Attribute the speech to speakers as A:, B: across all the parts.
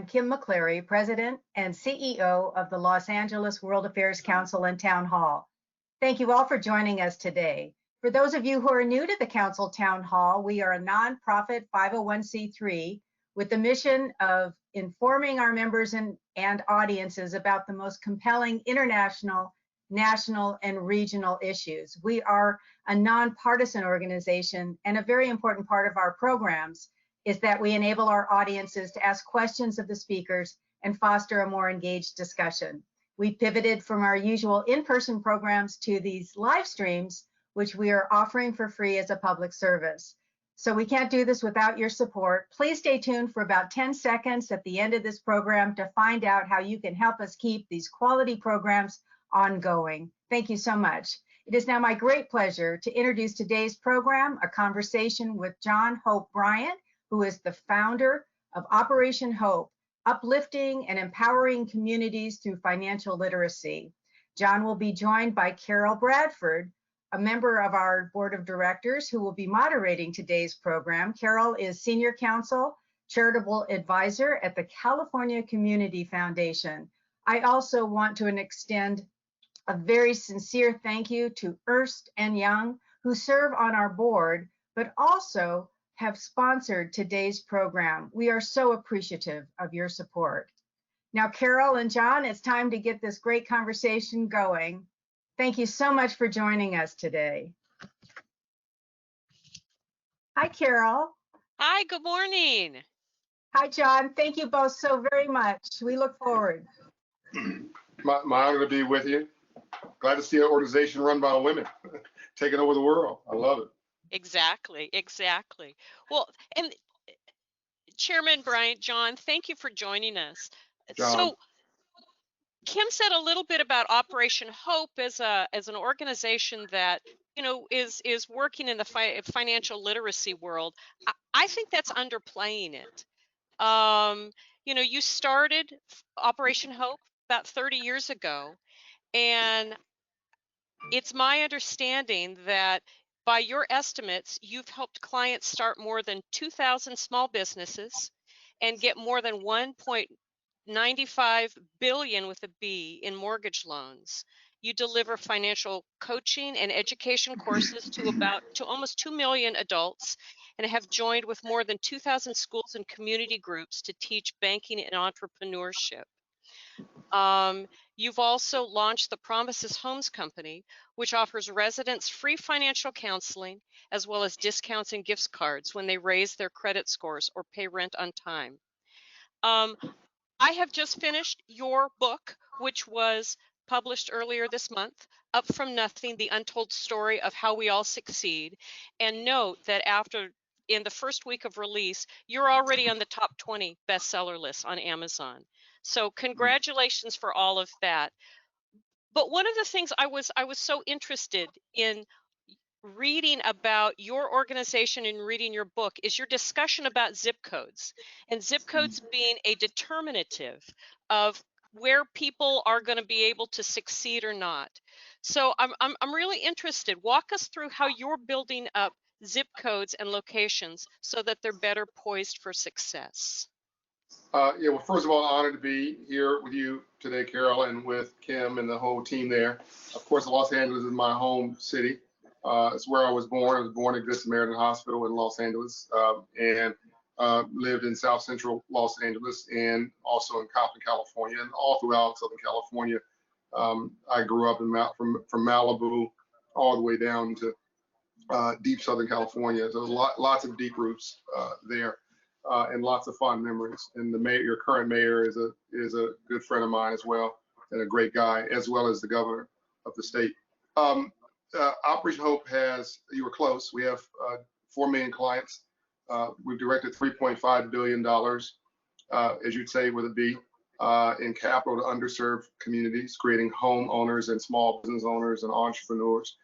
A: I'm Kim McCleary, President and CEO of the Los Angeles World Affairs Council and Town Hall. Thank you all for joining us today. For those of you who are new to the Council Town Hall, we are a nonprofit 501c3 with the mission of informing our members and audiences about the most compelling international, national, and regional issues. We are a nonpartisan organization, and a very important part of our programs is that we enable our audiences to ask questions of the speakers and foster a more engaged discussion. We pivoted from our usual in-person programs to these live streams, which we are offering for free as a public service. So we can't do this without your support. Please stay tuned for about 10 seconds at the end of this program to find out how you can help us keep these quality programs ongoing. Thank you so much. It is now my great pleasure to introduce today's program, a conversation with John Hope Bryant, who is the founder of Operation Hope, uplifting and empowering communities through financial literacy. John will be joined by Carol Bradford, a member of our board of directors who will be moderating today's program. Carol is Senior Counsel, Charitable Advisor at the California Community Foundation. I also want to extend a very sincere thank you to Ernst & Young, who serve on our board, but also have sponsored today's program. We are so appreciative of your support. Now, Carol and John, it's time to get this great conversation going. Thank you so much for joining us today. Hi, Carol.
B: Hi, good morning.
A: Hi, John. Thank you both so very much. We look forward.
C: My honor to be with you. Glad to see an organization run by women taking over the world. I love it.
B: Exactly. Well, and Chairman Bryant, John, thank you for joining us.
C: John.
B: So Kim said a little bit about Operation Hope as an organization that, you know, is working in the financial literacy world. I think that's underplaying it. You know, you started Operation Hope about 30 years ago, and it's my understanding that by your estimates, you've helped clients start more than 2,000 small businesses and get more than 1.95 billion with a B in mortgage loans. You deliver financial coaching and education courses to almost 2 million adults, and have joined with more than 2,000 schools and community groups to teach banking and entrepreneurship. You've also launched the Promises Homes Company, which offers residents free financial counseling, as well as discounts and gift cards when they raise their credit scores or pay rent on time. I have just finished your book, which was published earlier this month, Up From Nothing, The Untold Story of How We All Succeed. And note that in the first week of release, you're already on the top 20 bestseller list on Amazon. So congratulations for all of that. But one of the things I was so interested in reading about your organization and reading your book is your discussion about zip codes, and zip codes being a determinative of where people are going to be able to succeed or not. So I'm really interested. Walk us through how you're building up zip codes and locations so that they're better poised for success.
C: Yeah, well, first of all, honored to be here with you today, Carol, and with Kim and the whole team there. Of course, Los Angeles is my home city. It's where I was born. I was born at Good Samaritan Hospital in Los Angeles, and lived in South Central Los Angeles and also in Compton, California, and all throughout Southern California. I grew up from Malibu all the way down to deep Southern California. So lots of deep roots there. And lots of fond memories. And the mayor, your current mayor, is a good friend of mine as well, and a great guy, as well as the governor of the state. Operation Hope you were close. We have 4 million clients. We've directed $3.5 billion, as you'd say with a B, in capital to underserved communities, creating homeowners and small business owners and entrepreneurs.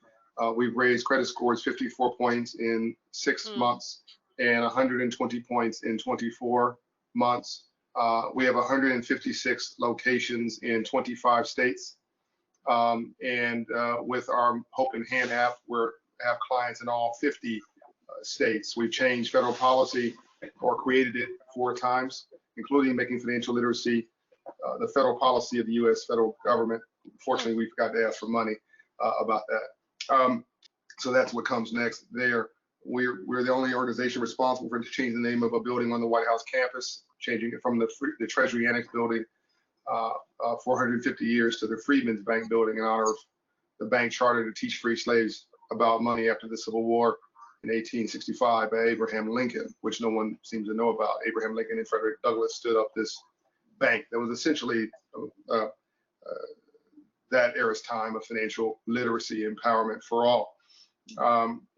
C: We've raised credit scores 54 points in 6 months. And 120 points in 24 months. We have 156 locations in 25 states. And with our Hope in Hand app, we have clients in all 50 states. We've changed federal policy or created it 4 times, including making financial literacy the federal policy of the U.S. federal government. Fortunately, we forgot to ask for money about that. So that's what comes next there. We're the only organization responsible for changing the name of a building on the White House campus, changing it from the Treasury Annex building 450 years to the Freedmen's Bank building in honor of the bank charter to teach free slaves about money after the Civil War in 1865 by Abraham Lincoln, which no one seems to know about. Abraham Lincoln and Frederick Douglass stood up this bank that was essentially that era's time of financial literacy empowerment for all.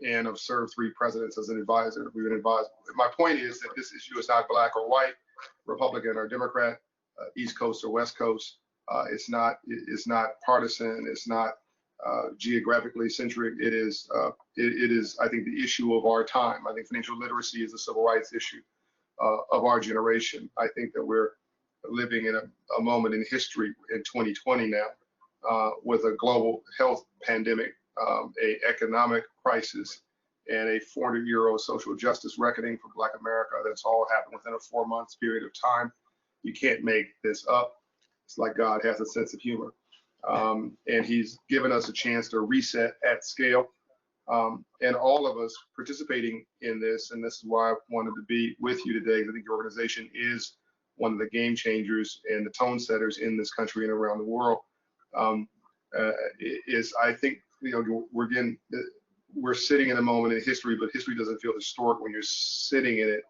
C: And I've served 3 presidents as an advisor. We've been advised. My point is that this issue is not black or white, Republican or Democrat, East Coast or West Coast. It's not partisan. It's not geographically centric. It is, I think, the issue of our time. I think financial literacy is a civil rights issue of our generation. I think that we're living in a moment in history in 2020 now with a global health pandemic, a economic crisis, and a 400-year-old social justice reckoning for Black America. That's all happened within a 4-month period of time. You can't make this up. It's like God has a sense of humor. And he's given us a chance to reset at scale. And all of us participating in this, and this is why I wanted to be with you today. I think your organization is one of the game changers and the tone setters in this country and around the world. I think, we're sitting in a moment in history, but history doesn't feel historic when you're sitting in it.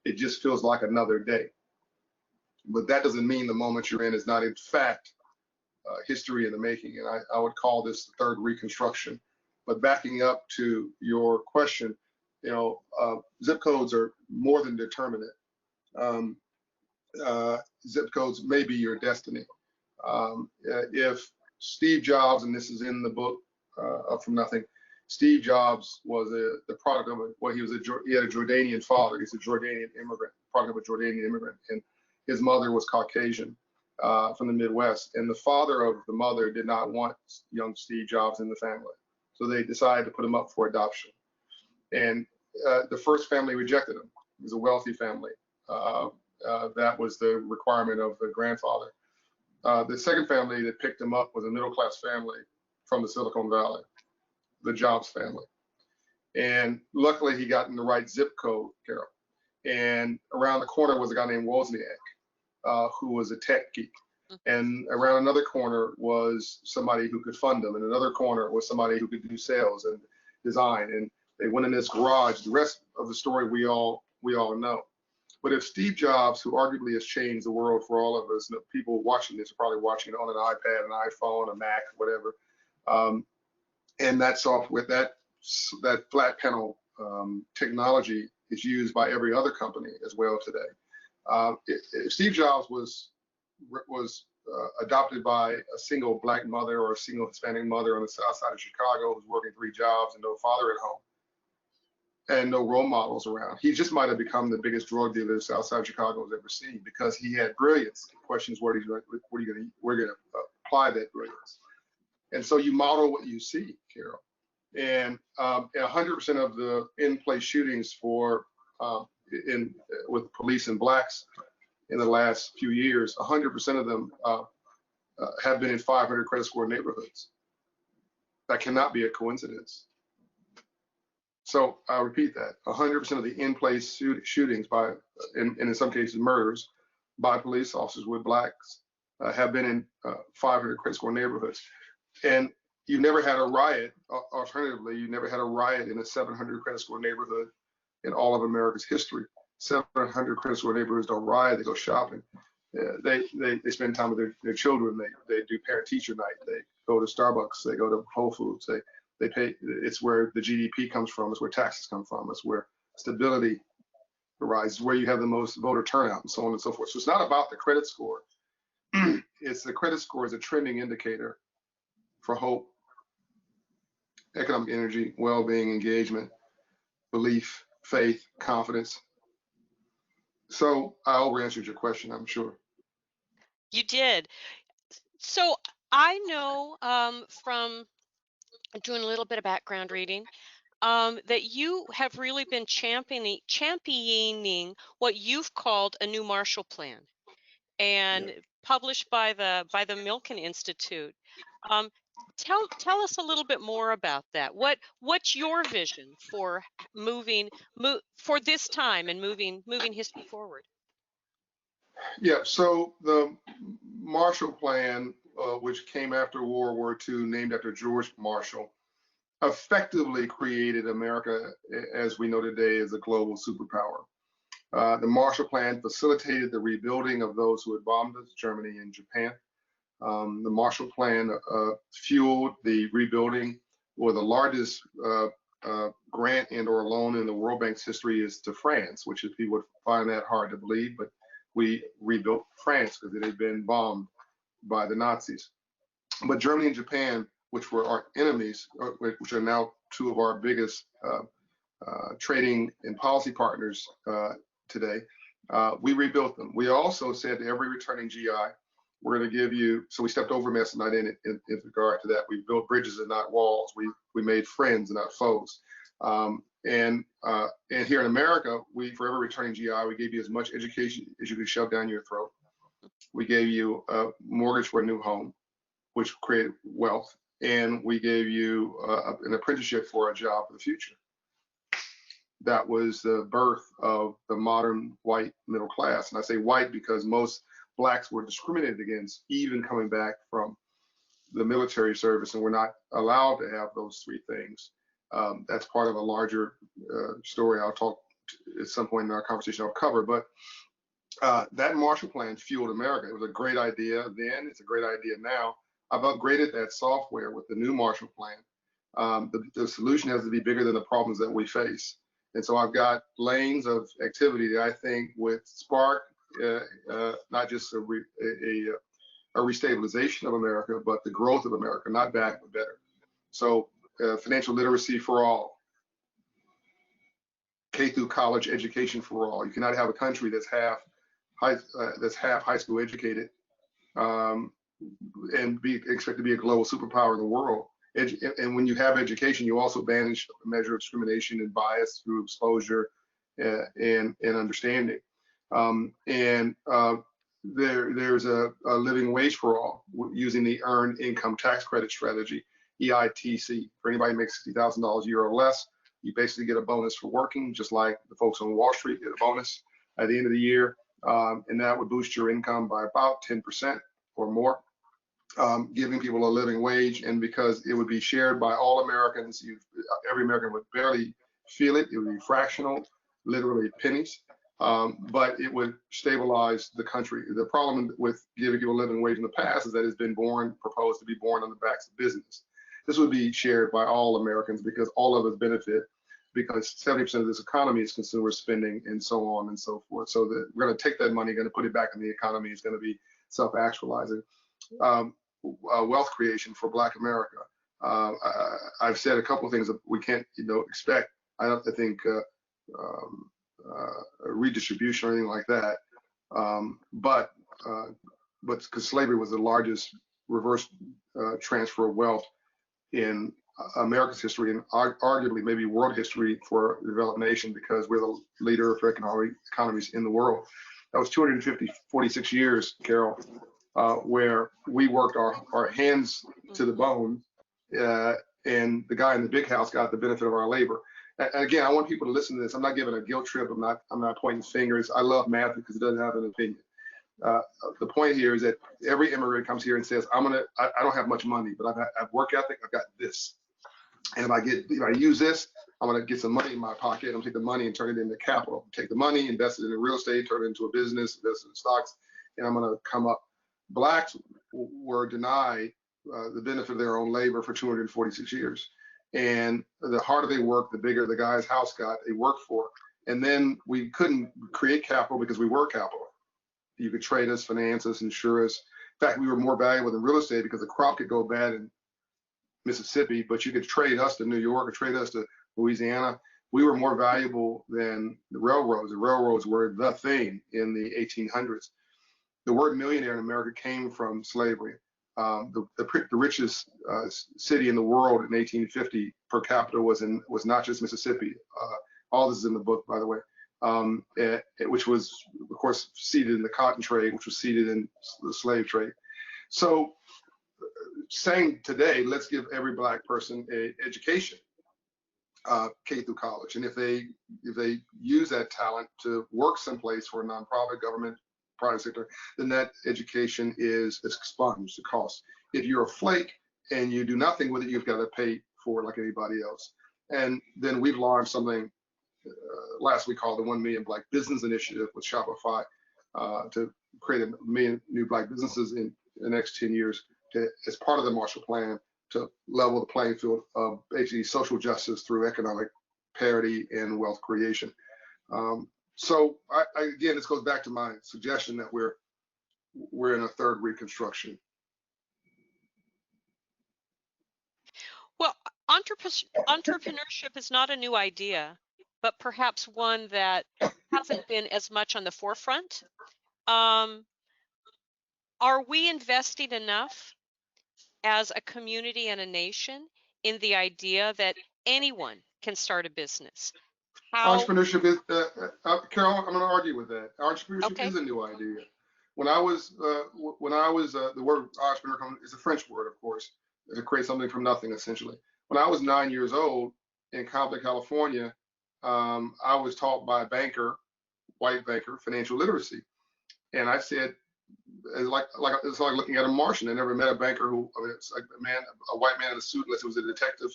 C: It just feels like another day. But that doesn't mean the moment you're in is not, in fact, history in the making. And I would call this the third Reconstruction. But backing up to your question, zip codes are more than determinate. Zip codes may be your destiny. If Steve Jobs, and this is in the book Up From Nothing, Steve Jobs was the product of he had a Jordanian father. He's a Jordanian immigrant, product of a Jordanian immigrant, and his mother was Caucasian from the Midwest. And the father of the mother did not want young Steve Jobs in the family, so they decided to put him up for adoption. And the first family rejected him. It was a wealthy family. That was the requirement of the grandfather. The second family that picked him up was a middle-class family from the Silicon Valley, the Jobs family. And luckily he got in the right zip code, Carol. And around the corner was a guy named Wozniak, who was a tech geek. And around another corner was somebody who could fund them. And another corner was somebody who could do sales and design. And they went in this garage. The rest of the story we all know. But if Steve Jobs, who arguably has changed the world for all of us, people watching this are probably watching it on an iPad, an iPhone, a Mac, whatever, and that software, that flat panel technology is used by every other company as well today. If Steve Jobs was adopted by a single Black mother or a single Hispanic mother on the south side of Chicago who's working 3 jobs and no father at home, and no role models around, he just might have become the biggest drug dealer the south side of Chicago has ever seen, because he had brilliance. The question is, where are you going to apply that brilliance? And so you model what you see, Carol. And 100% of the in-place shootings with police and Blacks in the last few years, 100% of them have been in 500 credit score neighborhoods. That cannot be a coincidence. So I'll repeat that: 100% of the in-place shootings and in some cases murders by police officers with Blacks have been in 500 credit score neighborhoods. And you never had a riot. Alternatively, you never had a riot in a 700 credit score neighborhood in all of America's history. 700 credit score neighborhoods don't riot; they go shopping. They spend time with their children. They do parent-teacher night. They go to Starbucks. They go to Whole Foods. They pay. It's where the GDP comes from. It's where taxes come from. It's where stability arises. Where you have the most voter turnout, and so on and so forth. So it's not about the credit score. It's the credit score is a trending indicator for hope, economic energy, well-being, engagement, belief, faith, confidence. So I over-answered your question, I'm sure.
B: You did. So I know from doing a little bit of background reading, that you have really been championing what you've called a new Marshall Plan,
C: Yeah.
B: and published by the Milken Institute. Um, tell us a little bit more about that. What's your vision for for this time and moving history forward?
C: Yeah. So the Marshall Plan, which came after World War II, named after George Marshall, effectively created America as we know today as a global superpower. The Marshall Plan facilitated the rebuilding of those who had bombed us, Germany and Japan. The Marshall Plan fueled the rebuilding, or the largest grant and or loan in the World Bank's history is to France, which is, people would find that hard to believe, but we rebuilt France because it had been bombed by the Nazis. But Germany and Japan, which were our enemies, which are now two of our biggest trading and policy partners today, we rebuilt them. We also said to every returning GI, we're going to give you, so we stepped over Mastermind in regard to that. We built bridges and not walls. We made friends and not foes. And here in America, for every returning GI, we gave you as much education as you could shove down your throat. We gave you a mortgage for a new home, which created wealth. And we gave you an apprenticeship for a job for the future. That was the birth of the modern white middle class. And I say white because most blacks were discriminated against, even coming back from the military service, and we're not allowed to have those three things. That's part of a larger story I'll talk at some point in our conversation I'll cover. But that Marshall Plan fueled America. It was a great idea then. It's a great idea now. I've upgraded that software with the new Marshall Plan. The solution has to be bigger than the problems that we face. And so I've got lanes of activity that I think would spark not just a restabilization of America, but the growth of America, not back, but better. So financial literacy for all, K through college education for all. You cannot have a country that's half high school educated and expect to be a global superpower in the world. And when you have education, you also banish a measure of discrimination and bias through exposure and understanding. There's a living wage for all using the Earned Income Tax Credit strategy, EITC. For anybody who makes $60,000 a year or less, you basically get a bonus for working, just like the folks on Wall Street get a bonus at the end of the year. And that would boost your income by about 10% or more, giving people a living wage. And because it would be shared by all Americans, every American would barely feel it. It would be fractional, literally pennies. But it would stabilize the country. The problem with giving people a living wage in the past is that it's been proposed to be born on the backs of business. This would be shared by all Americans because all of us benefit, because 70% of this economy is consumer spending and so on and so forth. So we're going to take that money, going to put it back in the economy. It's going to be self-actualizing. Wealth creation for Black America. I've said a couple of things that we can't, expect. I think redistribution or anything like that. But because slavery was the largest reverse transfer of wealth in America's history and arguably maybe world history for a developed nation, because we're the leader of economies in the world. That was 46 years, Carol, where we worked our hands to the bone, and the guy in the big house got the benefit of our labor. And again, I want people to listen to this. I'm not giving a guilt trip. I'm not pointing fingers. I love math because it doesn't have an opinion. The point here is that every immigrant comes here and says, I don't have much money, but I have work ethic. I've got this. And if I use this, I'm going to get some money in my pocket. I'm going to take the money and turn it into capital. Take the money, invest it in real estate, turn it into a business, invest it in stocks, and I'm going to come up. Blacks were denied the benefit of their own labor for 246 years. And the harder they worked, the bigger the guy's house got, they worked for. And then we couldn't create capital because we were capital. You could trade us, finance us, insure us. In fact, we were more valuable than real estate because the crop could go bad in Mississippi, but you could trade us to New York or trade us to Louisiana. We were more valuable than the railroads. The railroads were the thing in the 1800s. The word millionaire in America came from slavery. The richest city in the world in 1850 per capita was not just Mississippi. All this is in the book, by the way, which was, of course, seated in the cotton trade, which was seated in the slave trade. So saying today, let's give every Black person an education, K through college. And if they use that talent to work someplace for a nonprofit, government, private sector, then that education is expunged, the cost. If you're a flake and you do nothing with it, you've got to pay for it like anybody else. And then we've launched something last week called the 1 Million Black Business Initiative with Shopify to create 1 million new Black businesses in the next 10 years as part of the Marshall Plan to level the playing field of basically social justice through economic parity and wealth creation. So again, this goes back to my suggestion that we're in a third Reconstruction.
B: Well, entrepreneurship is not a new idea, but perhaps one that hasn't been as much on the forefront. Are we investing enough as a community and a nation in the idea that anyone can start a business?
C: Entrepreneurship is, Carol, I'm going to argue with that. Entrepreneurship is a new idea. When I was, the word entrepreneur is a French word, of course, to create something from nothing, essentially. When I was 9 years old in Compton, California, I was taught by a banker, white banker, financial literacy. And I said, it's like looking at a Martian. I never met a banker who, it's like a white man in a suit, unless it was a detective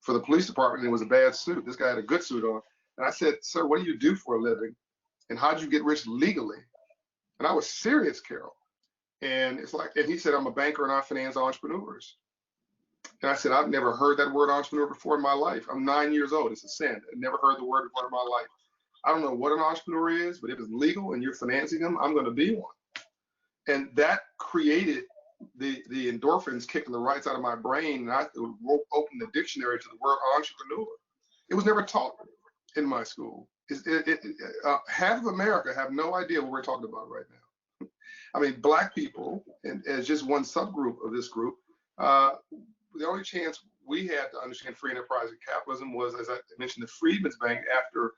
C: for the police department, and it was a bad suit. This guy had a good suit on. And I said, sir, what do you do for a living? And how did you get rich legally? And I was serious, Carol. And and he said, I'm a banker and I finance entrepreneurs. And I said, I've never heard that word entrepreneur before in my life. I'm 9 years old. It's a sin. I never heard the word before in my life. I don't know what an entrepreneur is, but if it's legal and you're financing them, I'm going to be one. And that created the endorphins kicking the right side of my brain. And I opened the dictionary to the word entrepreneur. It was never taught in my school. Half of America have no idea what we're talking about right now. I mean, Black people, and as just one subgroup of this group, the only chance we had to understand free enterprise and capitalism was, as I mentioned, the Freedmen's Bank after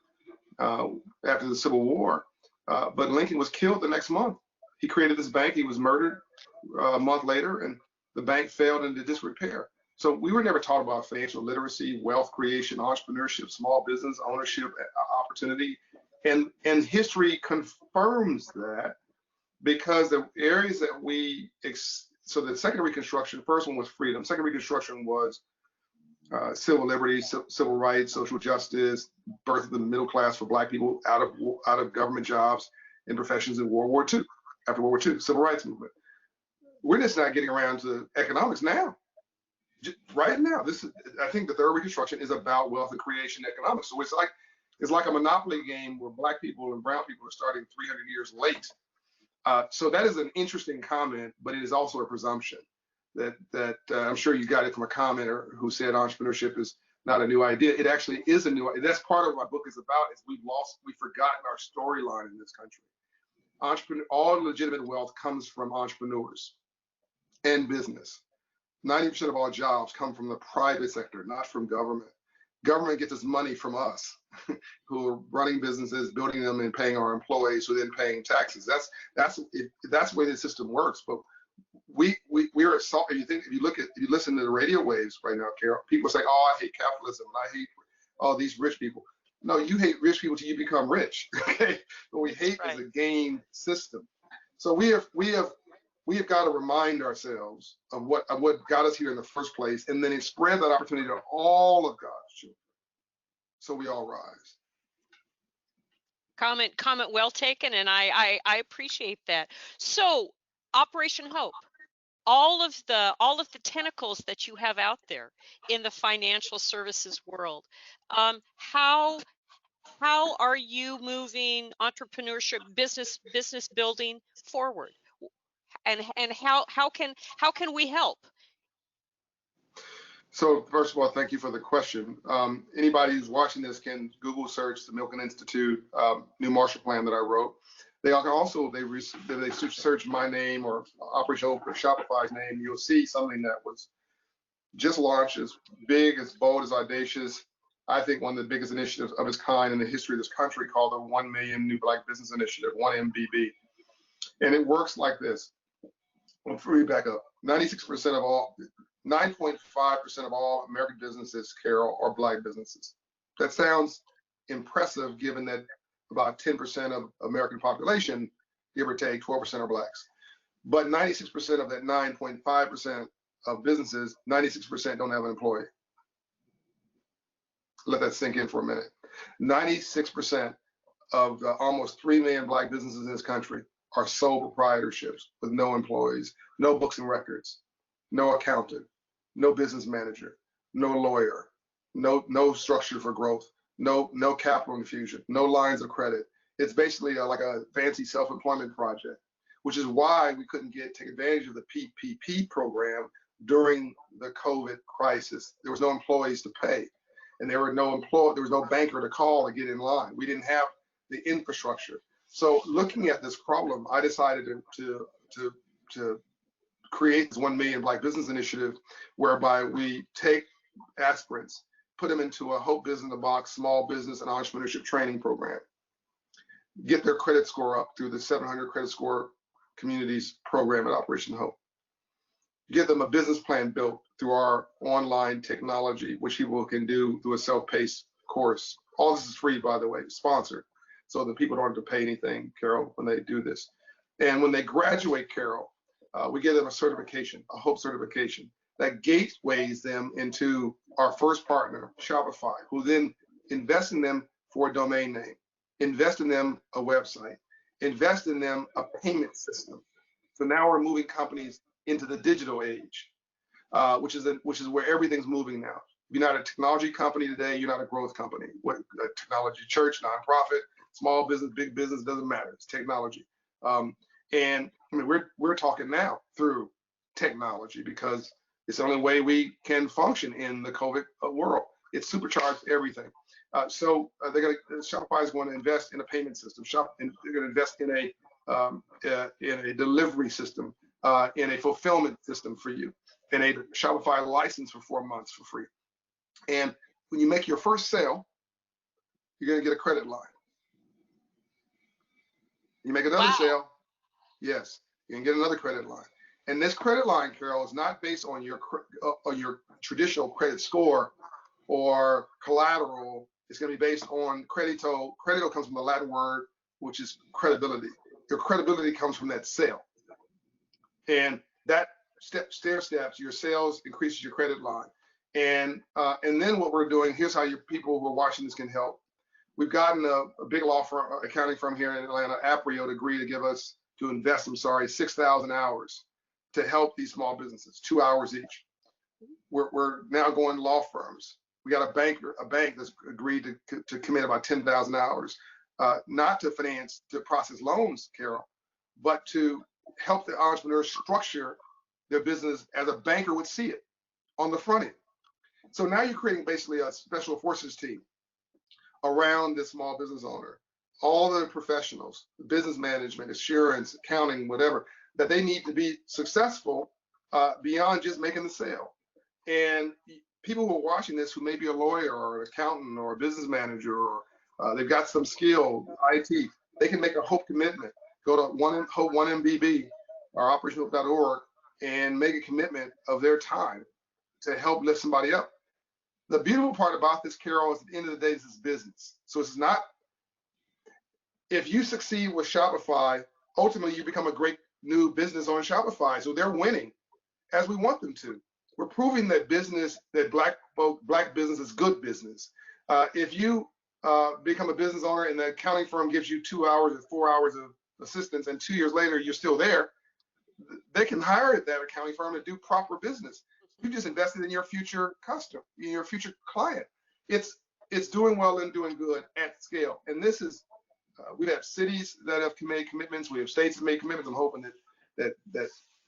C: the Civil War. But Lincoln was killed the next month. He created this bank. He was murdered a month later, and the bank failed into disrepair. So we were never taught about financial literacy, wealth creation, entrepreneurship, small business ownership, opportunity, and history confirms that, because the areas that so the second Reconstruction, first one was freedom. Second Reconstruction was civil liberties, civil rights, social justice, birth of the middle class for Black people out of government jobs and professions in World War II. After World War II, civil rights movement. We're just not getting around to economics now. Right now, I think the third Reconstruction is about wealth and creation economics. So it's like a monopoly game where Black people and brown people are starting 300 years late. So that is an interesting comment, but it is also a presumption that I'm sure you got it from a commenter who said entrepreneurship is not a new idea. It actually is a new idea. That's part of what my book is about, is we've forgotten our storyline in this country. All legitimate wealth comes from entrepreneurs and business. 90% of all jobs come from the private sector, not from government. Government gets its money from us, who are running businesses, building them, and paying our employees, who are then paying taxes. That's the way the system works. But we're assaulted. If you listen to the radio waves right now, Carol, people say, "Oh, I hate capitalism, and I hate all these rich people." No, you hate rich people till you become rich. Okay, what we hate is a game system. So we have got to remind ourselves of what got us here in the first place, and then spread that opportunity to all of God's children, so we all rise.
B: Comment well taken, and I appreciate that. So, Operation Hope, all of the tentacles that you have out there in the financial services world, how are you moving entrepreneurship, business building forward? And how can we help?
C: So first of all, thank you for the question. Anybody who's watching this can Google search the Milken Institute new Marshall Plan that I wrote. They can also, they search my name or Operation Hope or Shopify's name, you'll see something that was just launched, as big, as bold, as audacious. I think one of the biggest initiatives of its kind in the history of this country, called the 1 Million New Black Business Initiative, 1MBB. And it works like this. Let me back up. 96% of all, 9.5% of all American businesses, Carol, are Black businesses. That sounds impressive, given that about 10% of American population, give or take, 12% are Blacks. But 96% of that 9.5% of businesses, 96% don't have an employee. Let that sink in for a minute. 96% of the almost 3 million Black businesses in this country are sole proprietorships with no employees, no books and records, no accountant, no business manager, no lawyer, no structure for growth, no capital infusion, no lines of credit. It's basically like a fancy self-employment project, which is why we couldn't take advantage of the PPP program during the COVID crisis. There was no employees to pay, and there was no banker to call to get in line. We didn't have the infrastructure. So looking at this problem, I decided to create this 1 Million Black Business Initiative, whereby we take aspirants, put them into a Hope Business in the Box small business and entrepreneurship training program, get their credit score up through the 700 credit score communities program at Operation Hope, give them a business plan built through our online technology, which people can do through a self-paced course. All this is free, by the way, sponsored, so that people don't have to pay anything, Carol, when they do this. And when they graduate, Carol, we give them a certification, a Hope certification, that gateways them into our first partner, Shopify, who then invests in them for a domain name, invest in them a website, invest in them a payment system. So now we're moving companies into the digital age, which is where everything's moving now. You're not a technology company today, you're not a growth company. What, a technology church, nonprofit, small business, big business, doesn't matter, it's technology. And I mean, we're talking now through technology, because it's the only way we can function in the COVID world. It's supercharged everything. Shopify is going to invest in a payment system. They're going to invest in a delivery system, in a fulfillment system for you, in a Shopify license for 4 months for free. And when you make your first sale, you're going to get a credit line. You make another sale, yes, you can get another credit line. And this credit line, Carol, is not based on your traditional credit score or collateral. It's going to be based on credito. Credito comes from the Latin word, which is credibility. Your credibility comes from that sale. And that stair steps, your sales increases your credit line. And then what we're doing, here's how your people who are watching this can help. We've gotten a big law firm, accounting firm here in Atlanta, Aprio, to agree to invest 6,000 hours to help these small businesses, 2 hours each. We're now going to law firms. We got a bank that's agreed to commit about 10,000 hours, not to finance, to process loans, Carol, but to help the entrepreneurs structure their business as a banker would see it on the front end. So now you're creating basically a special forces team around this small business owner, all the professionals, business management, assurance, accounting, whatever, that they need to be successful beyond just making the sale. And people who are watching this, who may be a lawyer or an accountant or a business manager, or they've got some skill, IT, they can make a Hope commitment. Go to Hope 1MBB or operationhope.org and make a commitment of their time to help lift somebody up. The beautiful part about this, Carol, is at the end of the day, this is business. So it's not, if you succeed with Shopify, ultimately you become a great new business on Shopify. So they're winning as we want them to. We're proving that Black business is good business. If you become a business owner and the accounting firm gives you 2 hours or 4 hours of assistance, and 2 years later you're still there, they can hire that accounting firm to do proper business. You just invested in your future customer, in your future client. It's doing well and doing good at scale. And this is, we have cities that have made commitments. We have states that made commitments. I'm hoping that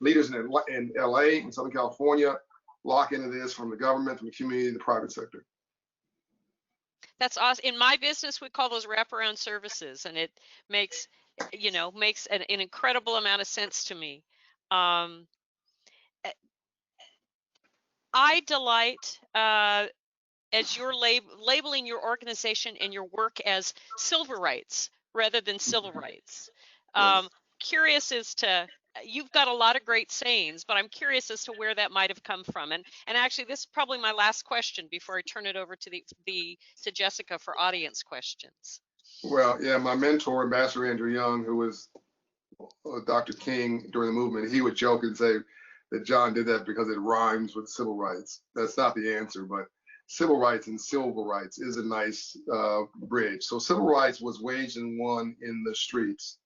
C: leaders in LA and Southern California lock into this, from the government, from the community, and the private sector.
B: That's awesome. In my business, we call those wraparound services, and it makes, makes an incredible amount of sense to me. I delight as you're labeling your organization and your work as silver rights rather than civil rights. Curious as to, you've got a lot of great sayings, but I'm curious as to where that might have come from. And actually, this is probably my last question before I turn it over to to Jessica for audience questions.
C: Well, yeah, my mentor, Ambassador Andrew Young, who was Dr. King during the movement, he would joke and say that John did that because it rhymes with civil rights. That's not the answer, but civil rights and civil rights is a nice bridge. So civil rights was waged and won in the streets,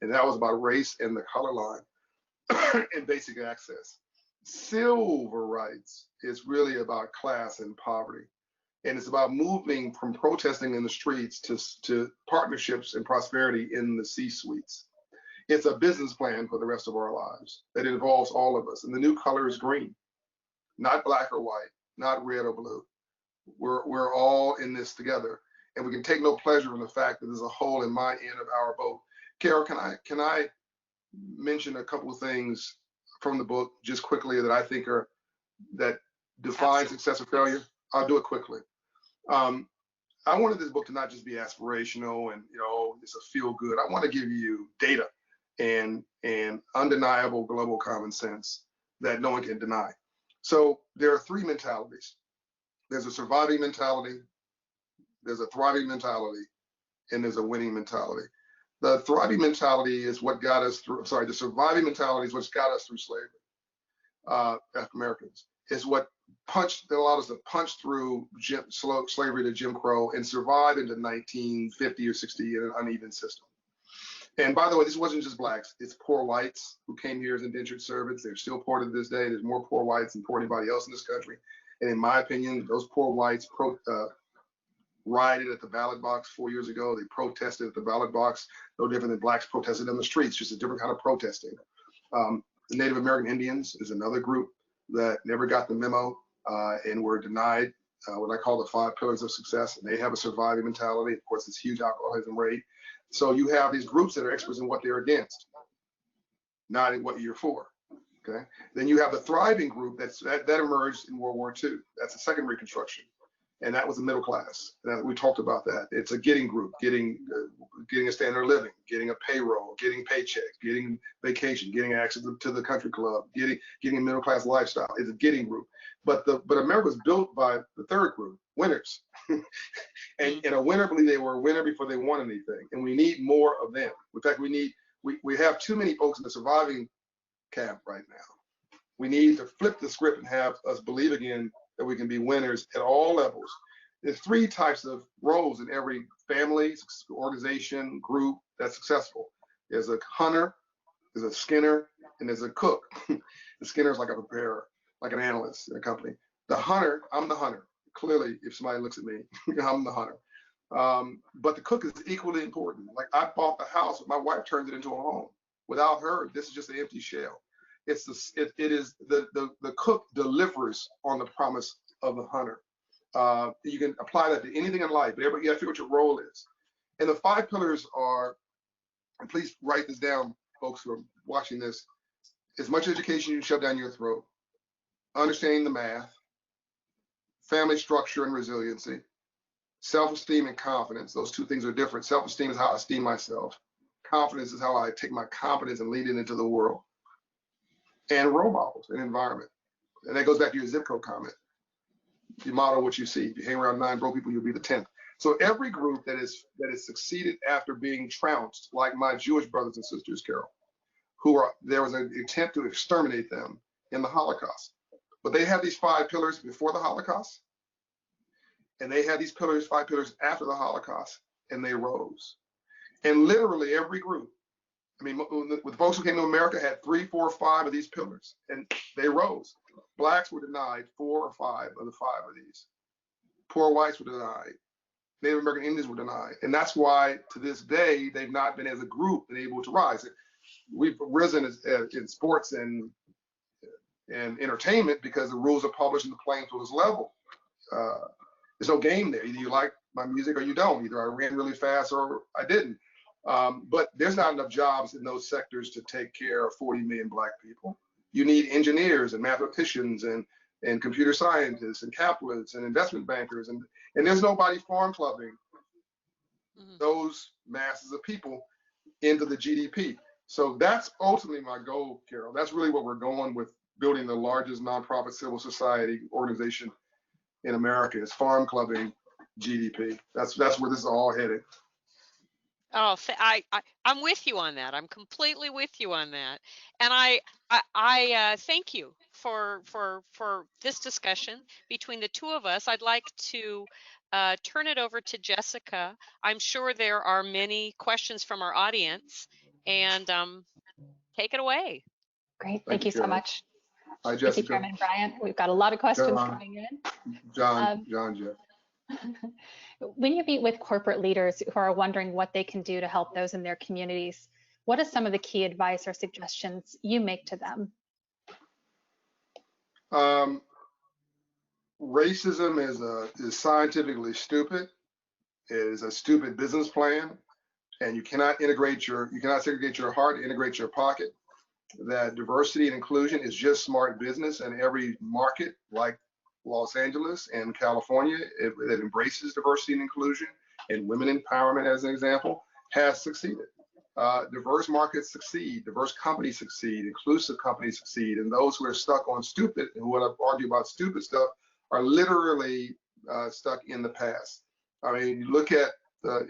C: and that was about race and the color line and basic access. Civil rights is really about class and poverty, and it's about moving from protesting in the streets to partnerships and prosperity in the C-suites. It's a business plan for the rest of our lives that involves all of us. And the new color is green, not black or white, not red or blue. We're all in this together, and we can take no pleasure in the fact that there's a hole in my end of our boat. Carol, can I mention a couple of things from the book just quickly that I think that define success or failure? I'll do it quickly. I wanted this book to not just be aspirational and it's a feel good. I want to give you data and undeniable global common sense that no one can deny. So there are three mentalities. There's a surviving mentality, there's a thriving mentality, and there's a winning mentality. The thriving mentality is what got us through, the surviving mentality is what's got us through slavery. African Americans is what allowed us to punch through slavery to Jim Crow and survive into 1950 or 60 in an uneven system. And by the way, this wasn't just blacks, it's poor whites who came here as indentured servants. They're still poor to this day. There's more poor whites than poor anybody else in this country. And in my opinion, those poor whites rioted at the ballot box 4 years ago. They protested at the ballot box, no different than blacks protested on the streets, just a different kind of protesting. The Native American Indians is another group that never got the memo and were denied what I call the 5 pillars of success. And they have a surviving mentality. Of course, it's huge alcoholism rate. So you have these groups that are experts in what they're against, not in what you're for. Okay. Then you have the thriving group that emerged in World War II. That's a second Reconstruction, and that was the middle class. And we talked about that. It's a getting group, getting a standard of living, getting a payroll, getting paychecks, getting vacation, getting access to the country club, getting a middle class lifestyle. It's a getting group. But America was built by the third group, winners. and a winner believed they were a winner before they won anything. And we need more of them. In fact, we have too many folks in the surviving camp right now. We need to flip the script and have us believe again that we can be winners at all levels. There's 3 types of roles in every family, organization, group that's successful. There's a hunter, there's a skinner, and there's a cook. The skinner is like a preparer, like an analyst in a company. The hunter, I'm the hunter. Clearly, if somebody looks at me, I'm the hunter. But the cook is equally important. Like I bought the house, my wife turned it into a home. Without her, this is just an empty shell. It is the cook delivers on the promise of the hunter. You can apply that to anything in life, but everybody, you gotta figure what your role is. And the 5 pillars are, and please write this down, folks who are watching this, as much education you can shove down your throat, understanding the math, family structure and resiliency, self-esteem and confidence. Those 2 things are different. Self-esteem is how I esteem myself. Confidence is how I take my confidence and lead it into the world. And role models and environment. And that goes back to your zip code comment. You model what you see. If you hang around 9 broke people, you'll be the 10th. So every group that is succeeded after being trounced, like my Jewish brothers and sisters, Carol, there was an attempt to exterminate them in the Holocaust. But they had these 5 pillars before the Holocaust, and they had these 5 pillars after the Holocaust, and they rose. And literally every group, I mean, with folks who came to America had 3, 4, 5 of these pillars, and they rose. Blacks were denied 4 or 5 of the 5 of these. Poor whites were denied. Native American Indians were denied. And that's why, to this day, they've not been, as a group, been able to rise. We've risen in sports and entertainment because the rules are published and the playing field is level. There's no game there. Either you like my music or you don't. Either I ran really fast or I didn't. But there's not enough jobs in those sectors to take care of 40 million Black people. You need engineers and mathematicians and computer scientists and capitalists and investment bankers. And there's nobody farm clubbing those masses of people into the GDP. So that's ultimately my goal, Carol. That's really what we're going with, building the largest nonprofit civil society organization in America, is farm clubbing GDP. That's where this is all headed.
B: Oh, I'm with you on that. I'm completely with you on that. And I thank you for this discussion between the two of us. I'd like to turn it over to Jessica. I'm sure there are many questions from our audience, and take it away.
D: Great, thank you so much.
C: Hi,
D: Thank
C: Jessica.
D: you, Chairman Bryant. We've got a lot of questions coming in.
C: John, Jeff.
D: When you meet with corporate leaders who are wondering what they can do to help those in their communities, what is some of the key advice or suggestions you make to them?
C: Racism is scientifically stupid. It is a stupid business plan, and you cannot segregate your heart, integrate your pocket. That diversity and inclusion is just smart business, and every market like Los Angeles and California that embraces diversity and inclusion and women empowerment, as an example, has succeeded. Diverse markets succeed, diverse companies succeed, inclusive companies succeed, and those who are stuck on stupid and who want to argue about stupid stuff are literally stuck in the past. I mean, you look at,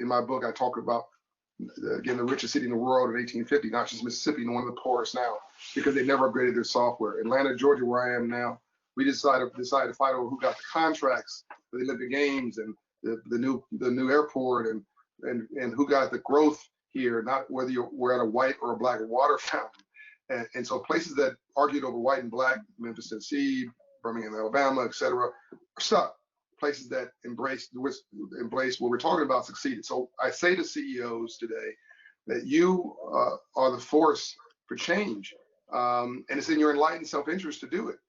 C: in my book, I talk about, again, the richest city in the world in 1850, not just Mississippi, and one of the poorest now, because they never upgraded their software. Atlanta, Georgia, where I am now, we decided to fight over who got the contracts for the Olympic Games and the new airport and who got the growth here, not whether we're at a white or a Black water fountain. And so places that argued over white and Black, Memphis, Tennessee, Birmingham, Alabama, et cetera, are stuck. Places that embrace what we're talking about succeeded. So I say to CEOs today that you are the force for change, and it's in your enlightened self-interest to do it.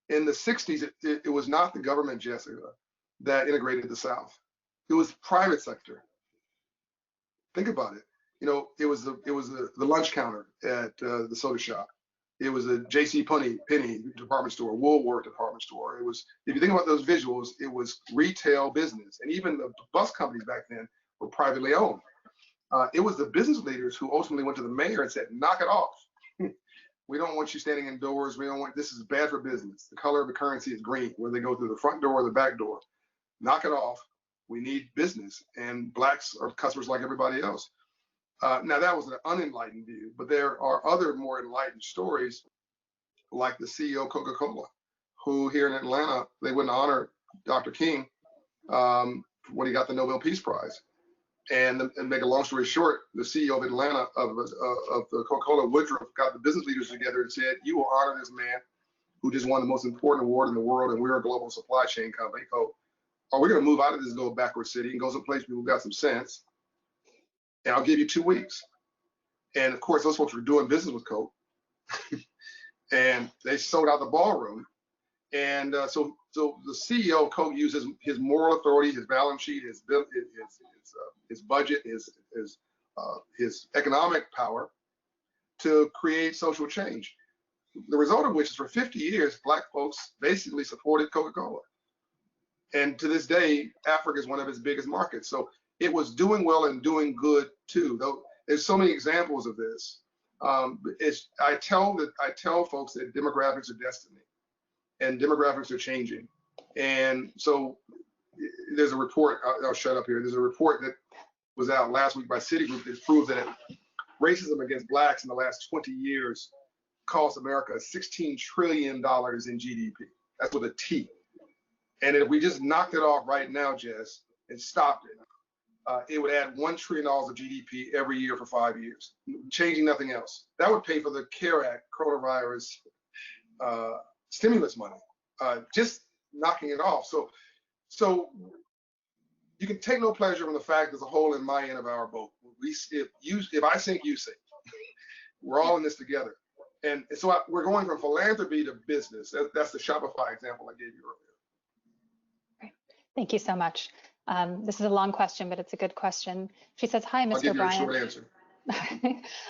C: In the 60s, it was not the government, Jessica, that integrated the South. It was private sector. Think about it. You know, it was the lunch counter at the soda shop. It was a J.C. Penney department store, Woolworth department store. It was, if you think about those visuals, it was retail business. And even the bus companies back then were privately owned. It was the business leaders who ultimately went to the mayor and said, knock it off. We don't want you standing indoors. We don't want, this is bad for business. The color of the currency is green, whether they go through the front door or the back door. Knock it off. We need business, and Blacks are customers like everybody else. Now, that was an unenlightened view, but there are other more enlightened stories, like the CEO of Coca-Cola, who here in Atlanta, they wouldn't honor Dr. King when he got the Nobel Peace Prize. And make a long story short, the CEO of Atlanta, of the Coca-Cola, Woodruff, got the business leaders together and said, you will honor this man who just won the most important award in the world, and we're a global supply chain company. Oh, are we going to move out of this go backward city and go someplace where we've got some sense? And I'll give you 2 weeks. And of course, those folks were doing business with Coke. And they sold out the ballroom. And so the CEO of Coke uses his moral authority, his balance sheet, his budget, his economic power to create social change. The result of which is, for 50 years, Black folks basically supported Coca-Cola. And to this day, Africa is one of its biggest markets. So it was doing well and doing good too. Though there's so many examples of this. I tell folks that demographics are destiny, and demographics are changing. And so there's a report. I'll shut up here. There's a report that was out last week by Citigroup that proves that racism against Blacks in the last 20 years cost America $16 trillion in GDP. That's with a T. And if we just knocked it off right now, Jess, and stopped it, it would add $1 trillion of GDP every year for 5 years, changing nothing else. That would pay for the CARE Act, coronavirus stimulus money, just knocking it off. So you can take no pleasure from the fact there's a hole in my end of our boat. If I sink, you sink. We're all in this together. And so we're going from philanthropy to business. That's the Shopify example I gave you earlier.
D: Thank you so much. This is a long question, but it's a good question. She says, "Hi,
C: I'll
D: Mr.
C: give you a
D: Bryant.
C: short answer.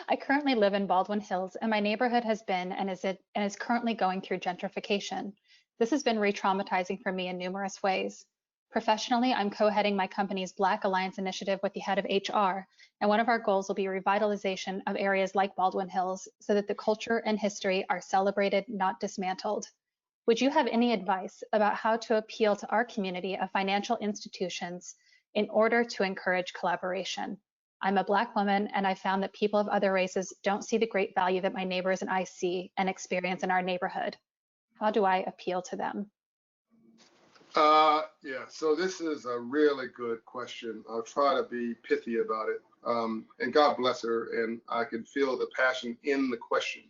D: I currently live in Baldwin Hills, and my neighborhood has been and is currently going through gentrification. This has been re-traumatizing for me in numerous ways. Professionally, I'm co-heading my company's Black Alliance initiative with the head of HR, and one of our goals will be revitalization of areas like Baldwin Hills so that the culture and history are celebrated, not dismantled. Would you have any advice about how to appeal to our community of financial institutions in order to encourage collaboration? I'm a Black woman, and I found that people of other races don't see the great value that my neighbors and I see and experience in our neighborhood. How do I appeal to them?"
C: Yeah, so this is a really good question. I'll try to be pithy about it. And God bless her, and I can feel the passion in the question.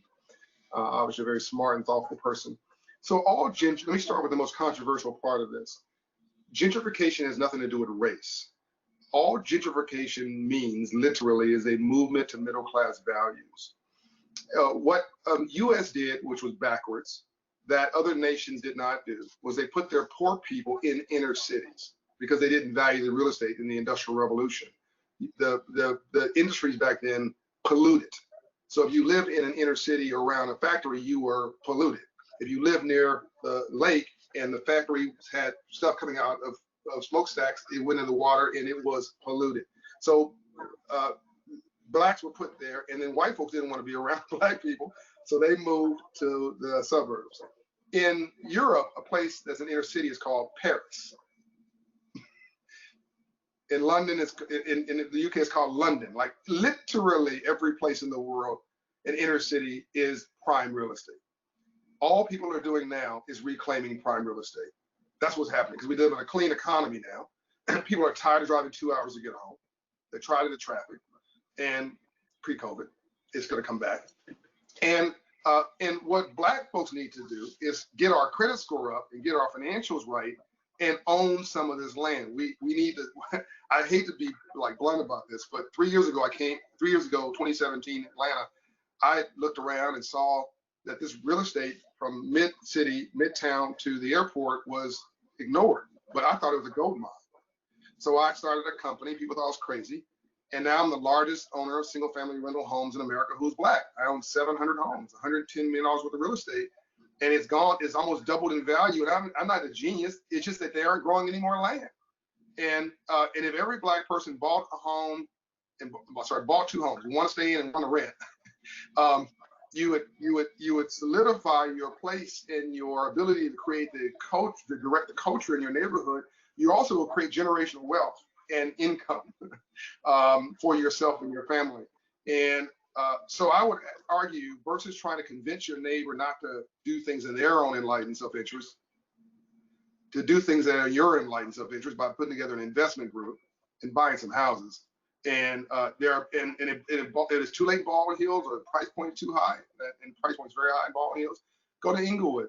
C: Obviously, a very smart and thoughtful person. So let me start with the most controversial part of this. Gentrification has nothing to do with race. All gentrification means literally is a movement to middle class values. What US did, which was backwards, that other nations did not do, was they put their poor people in inner cities because they didn't value the real estate in the Industrial Revolution. The industries back then polluted. So if you lived in an inner city around a factory, you were polluted. If you lived near the lake and the factory had stuff coming out of smokestacks, it went in the water and it was polluted. So blacks were put there, and then white folks didn't want to be around black people, so they moved to the suburbs. In Europe, a place that's an inner city is called Paris. In London, in the UK, it's called London. Like literally every place in the world, an inner city is prime real estate. All people are doing now is reclaiming prime real estate. That's what's happening because we live in a clean economy now. People are tired of driving 2 hours to get home. They're tired of the traffic. And pre-COVID, it's going to come back. And what black folks need to do is get our credit score up and get our financials right and own some of this land. We need to, I hate to be like blunt about this, but 3 years ago, 2017, Atlanta, I looked around and saw that this real estate from mid-city, midtown to the airport was ignored, but I thought it was a gold mine. So I started a company, people thought I was crazy. And now I'm the largest owner of single family rental homes in America who's black. I own 700 homes, $110 million worth of real estate. And it's almost doubled in value. And I'm not a genius. It's just that they aren't growing any more land. And if every black person bought a home, bought two homes, one to stay in and one to rent, you would solidify your place and your ability to create to direct the culture in your neighborhood. You also will create generational wealth and income for yourself and your family. And so I would argue, versus trying to convince your neighbor not to do things in their own enlightened self-interest, to do things that are your enlightened self-interest by putting together an investment group and buying some houses. And it is too late in Baldwin Hills, or the price point is too high, and price point is very high in Baldwin Hills. Go to Inglewood,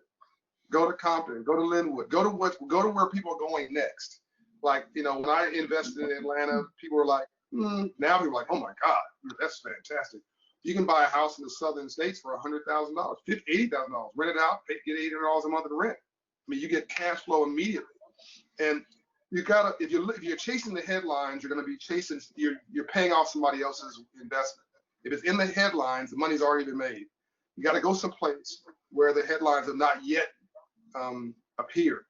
C: go to Compton, go to Linwood, go to where people are going next. Like, when I invested in Atlanta, people were like, now people are like, oh my God, that's fantastic. You can buy a house in the southern states for $100,000, $80,000, rent it out, get $800 a month in rent. I mean, you get cash flow immediately. And you gotta, if you're chasing the headlines, you're gonna be you're paying off somebody else's investment. If it's in the headlines, the money's already been made. You gotta go someplace where the headlines have not yet appeared.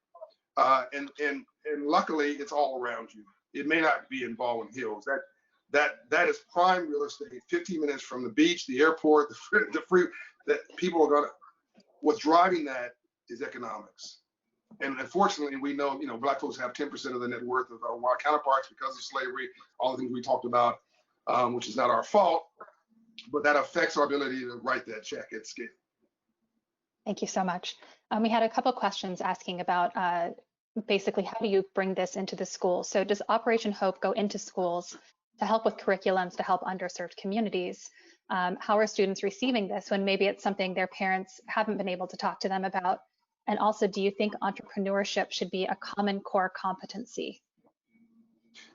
C: And luckily, it's all around you. It may not be in Baldwin Hills. That is prime real estate. 15 minutes from the beach, the airport, the free. That people are gonna. What's driving that is economics. And unfortunately, we know black folks have 10% of the net worth of our white counterparts because of slavery, all the things we talked about, which is not our fault, but that affects our ability to write that check at scale.
D: Thank you so much. We had a couple questions asking about basically how do you bring this into the schools? So does Operation Hope go into schools to help with curriculums to help underserved communities? How are students receiving this when maybe it's something their parents haven't been able to talk to them about? And also, do you think entrepreneurship should be a common core competency?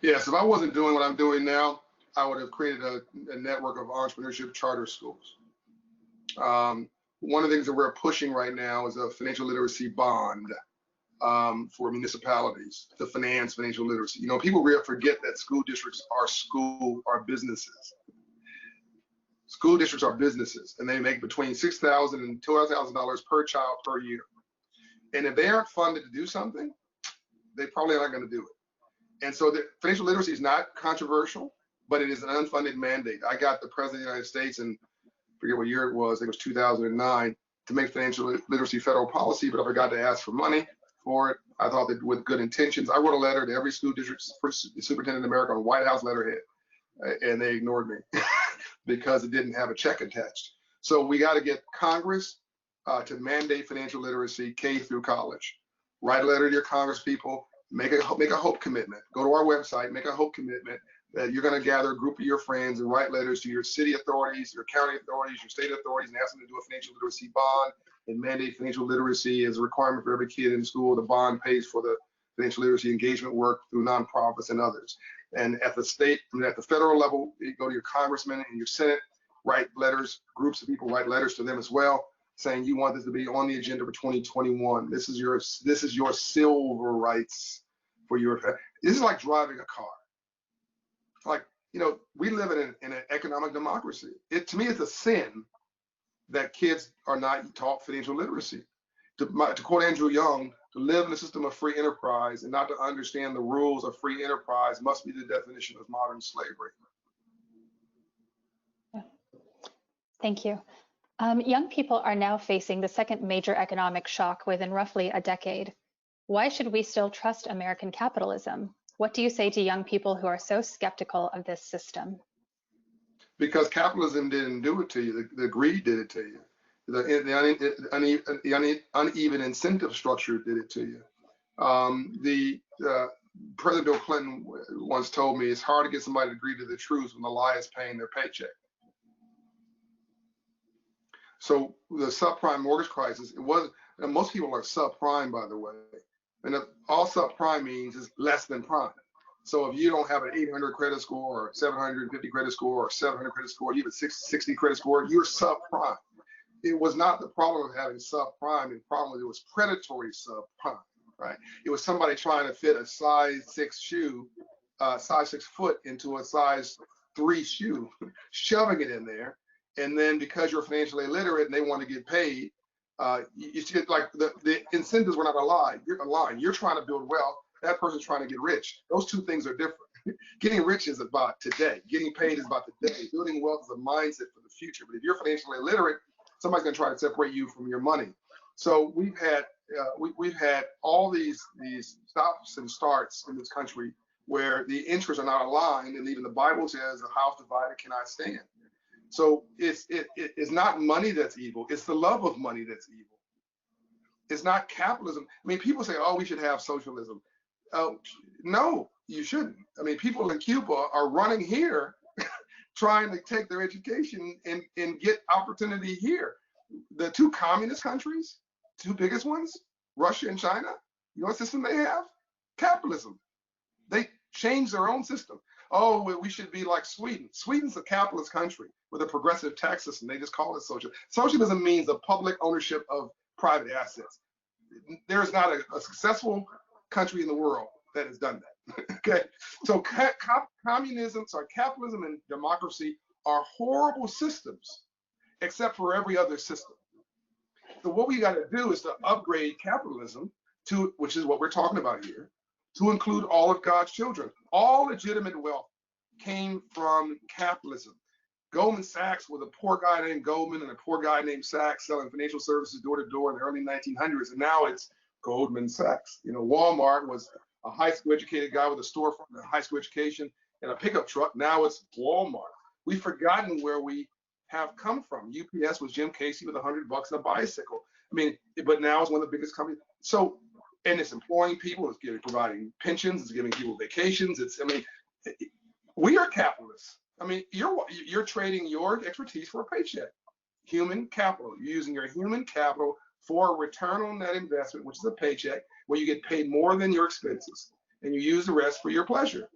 C: Yes, if I wasn't doing what I'm doing now, I would have created a network of entrepreneurship charter schools. One of the things that we're pushing right now is a financial literacy bond. for municipalities to finance financial literacy. You know, people forget that school districts are businesses. School districts are businesses, and they make between $6,000 and $12,000 per child per year. And if they aren't funded to do something, they probably aren't going to do it. And so the financial literacy is not controversial, but it is an unfunded mandate. I got the President of the United States, and I forget what year it was, I think it was 2009, to make financial literacy federal policy, but I forgot to ask for money for it. I thought that with good intentions, I wrote a letter to every school district superintendent in America on White House letterhead, and they ignored me because it didn't have a check attached. So we got to get Congress to mandate financial literacy K through college. Write a letter to your Congress people, make a hope commitment. Go to our website, make a hope commitment that you're going to gather a group of your friends and write letters to your city authorities, your county authorities, your state authorities, and ask them to do a financial literacy bond and mandate financial literacy as a requirement for every kid in school. The bond pays for the financial literacy engagement work through nonprofits and others. And at the state, at the federal level, you go to your congressman and your Senate, write letters, groups of people write letters to them as well, saying you want this to be on the agenda for 2021. This is your civil rights for your. This is like driving a car. Like, you know, we live in an economic democracy. To me, it's a sin that kids are not taught financial literacy. To quote Andrew Young, to live in a system of free enterprise and not to understand the rules of free enterprise must be the definition of modern slavery.
D: Thank you. Young people are now facing the second major economic shock within roughly a decade. Why should we still trust American capitalism? What do you say to young people who are so skeptical of this system? Because
C: capitalism didn't do it to you. The greed did it to you. The uneven incentive structure did it to you. President Bill Clinton once told me it's hard to get somebody to agree to the truth when the lie is paying their paycheck. So the subprime mortgage crisis, it wasn't, and most people are subprime, by the way. And all subprime means is less than prime. So if you don't have an 800 credit score or 750 credit score or 700 credit score, you have a 660 credit score, you're subprime. It was not the problem of having subprime. The problem was it was predatory subprime, right? It was somebody trying to fit a size 6 shoe, size 6 foot into a size 3 shoe, shoving it in there. And then because you're financially illiterate and they want to get paid, it's just like the incentives were not aligned. You're trying to build wealth. That person's trying to get rich. Those two things are different. Getting rich is about today. Getting paid is about today. Building wealth is a mindset for the future. But if you're financially illiterate, somebody's going to try to separate you from your money. So we've had all these stops and starts in this country where the interests are not aligned, and even the Bible says, "A house divided cannot stand." So it's not money that's evil. It's the love of money that's evil. It's not capitalism. I mean, people say, "Oh, we should have socialism." No, you shouldn't. I mean, people in Cuba are running here trying to take their education and get opportunity here. The two communist countries, two biggest ones, Russia and China, you know what system they have? Capitalism. They changed their own system. Oh, we should be like Sweden. Sweden's a capitalist country with a progressive tax system. They just call it social. Socialism means the public ownership of private assets. There is not a successful country in the world that has done that. Okay, so capitalism and democracy are horrible systems, except for every other system. So what we got to do is to upgrade capitalism to, which is what we're talking about here, to include all of God's children. All legitimate wealth came from capitalism. Goldman Sachs was a poor guy named Goldman and a poor guy named Sachs selling financial services door to door in the early 1900s, and now it's Goldman Sachs. You know, Walmart was a high school educated guy with a storefront and a high school education and a pickup truck. Now it's Walmart. We've forgotten where we have come from. UPS was Jim Casey with $100 and a bicycle. I mean, but now it's one of the biggest companies. So, and it's employing people, it's providing pensions, it's giving people vacations. We are capitalists. I mean, you're trading your expertise for a paycheck. Human capital. You're using your human capital for a return on that investment, which is a paycheck, where you get paid more than your expenses, and you use the rest for your pleasure.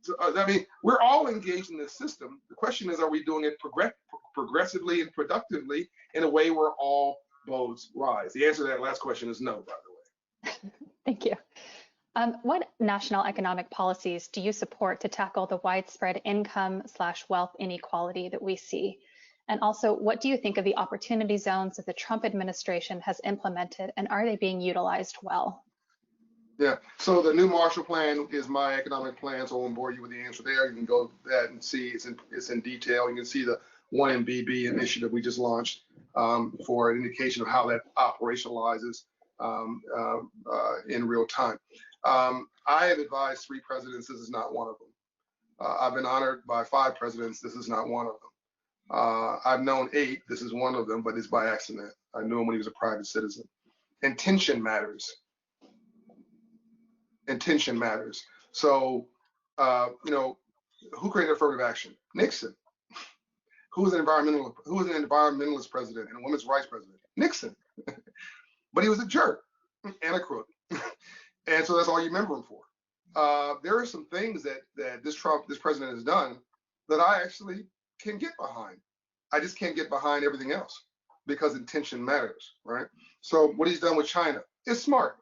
C: So, I mean, we're all engaged in this system. The question is, are we doing it progressively and productively in a way where all boats rise? The answer to that last question is no, by the way.
D: Thank you. What national economic policies do you support to tackle the widespread income/wealth inequality that we see? And also, what do you think of the opportunity zones that the Trump administration has implemented, and are they being utilized well?
C: Yeah, so the new Marshall Plan is my economic plan, so I won't bore you with the answer there. You can go to that and see it's in detail. You can see the 1MBB initiative we just launched for an indication of how that operationalizes in real time. I have advised 3 presidents. This is not one of them. I've been honored by 5 presidents. This is not one of them. I've known 8. This is one of them, but it's by accident. I knew him when he was a private citizen. Intention matters. Intention matters. So, who created affirmative action? Nixon. Who was an environmentalist president and a women's rights president? Nixon. But he was a jerk and a crook. And so that's all you remember him for. There are some things that this president has done that I actually can get behind. I just can't get behind everything else because intention matters, right? So what he's done with China is smart.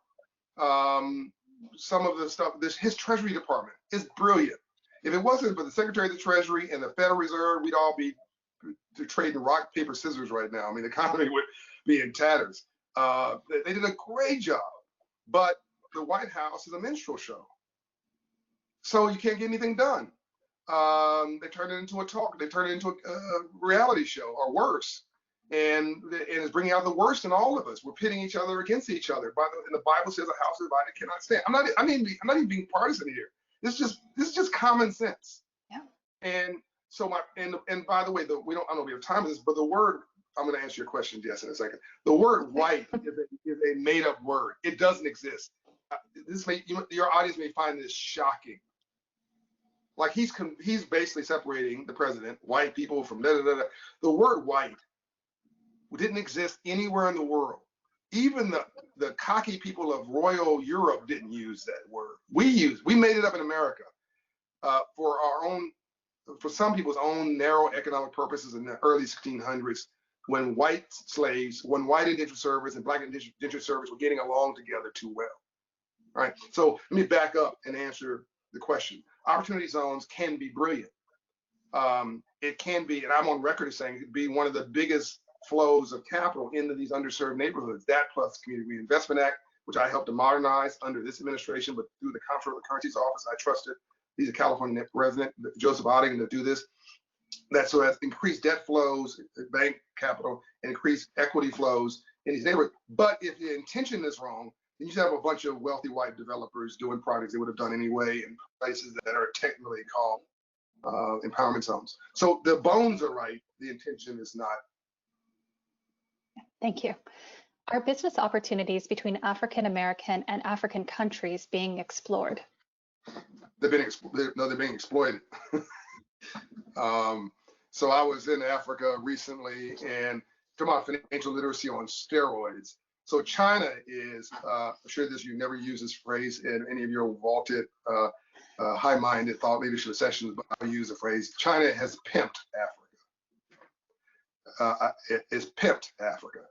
C: Some of the stuff, his Treasury Department is brilliant. If it wasn't for the Secretary of the Treasury and the Federal Reserve, we'd all be trading rock, paper, scissors right now. I mean, the economy would be in tatters. They did a great job, but the White House is a minstrel show. So you can't get anything done. They turn it into a talk. They turn it into a reality show or worse. And it's bringing out the worst in all of us. We're pitting each other against each other. And the Bible says a house divided cannot stand. I'm not even being partisan here. This is just common sense.
D: Yeah.
C: And so and by the way, I don't know if we have time for this, but the word, I'm going to answer your question, Jess, in a second. The word white is a made up word. It doesn't exist. Your audience may find this shocking. Like he's basically separating the president, white people from da da da da. The word white didn't exist anywhere in the world. Even the cocky people of royal Europe didn't use that word. We made it up in America for some people's own narrow economic purposes in the early 1600s, when white indentured servants and black indentured servants were getting along together too well. All right. So let me back up and answer the question. Opportunity zones can be brilliant. It can be, and I'm on record as saying it could be one of the biggest flows of capital into these underserved neighborhoods. That plus Community Reinvestment Act, which I helped to modernize under this administration, but through the Comptroller of the Currency's office, I trusted. He's a California resident, Joseph Otting, to do this. So that's increased debt flows, bank capital, and increased equity flows in these neighborhoods. But if the intention is wrong, then you should have a bunch of wealthy white developers doing projects they would have done anyway in places that are technically called empowerment zones. So the bones are right. The intention is not.
D: Thank you. Are business opportunities between African American and African countries being explored?
C: They're being exploited. So I was in Africa recently and talking about financial literacy on steroids. So China is, I'm sure you never use this phrase in any of your vaulted, high-minded thought leadership sessions, but I'll use the phrase, China has pimped Africa. It's pimped Africa.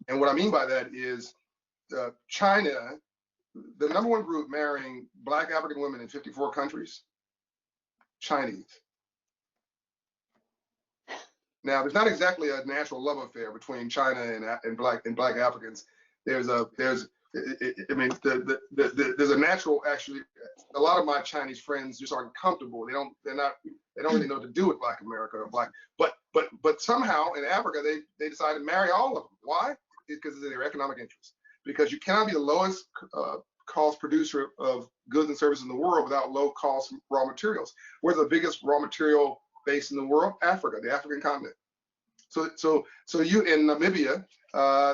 C: And what I mean by that is China, the #1 group marrying Black African women in 54 countries, Chinese. Now, there's not exactly a natural love affair between China and Black Africans. There's a natural, actually. A lot of my Chinese friends just aren't comfortable. They don't really know what to do with Black America or Black. But somehow in Africa they decided to marry all of them. Why? Because of their economic interests. Because you cannot be the lowest cost producer of goods and services in the world without low cost raw materials. Where's the biggest raw material base in the world? Africa, the African continent. So you in Namibia,